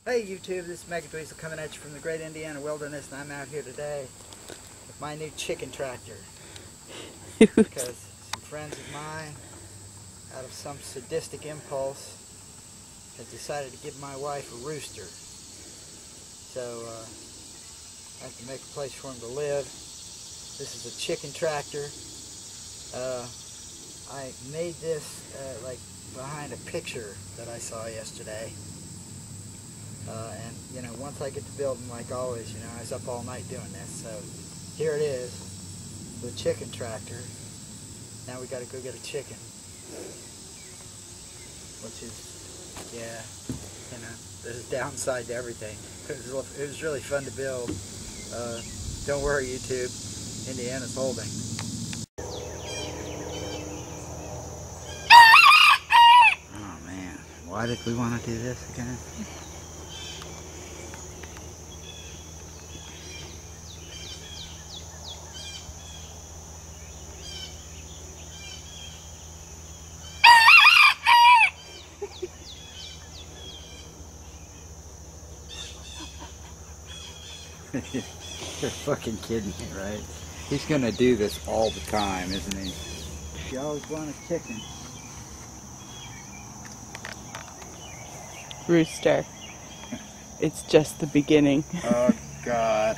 Hey YouTube, this is Mega Jules coming at you from the great Indiana wilderness, and I'm out here today with my new chicken tractor because some friends of mine, out of some sadistic impulse, have decided to give my wife a rooster. So I have to make a place for him to live. This is a chicken tractor. I made this like behind a picture that I saw yesterday. And, you know, once I get to building, like always, you know, I was up all night doing this. So here it is, the chicken tractor. Now we got to go get a chicken. Which is, yeah, you know, there's a downside to everything. It was really fun to build. Don't worry, YouTube. Indiana's holding. Oh, man. Why did we want to do this again? You're fucking kidding me, right? He's gonna do this all the time, isn't he? You always want a chicken. Rooster. It's just the beginning. Oh, God.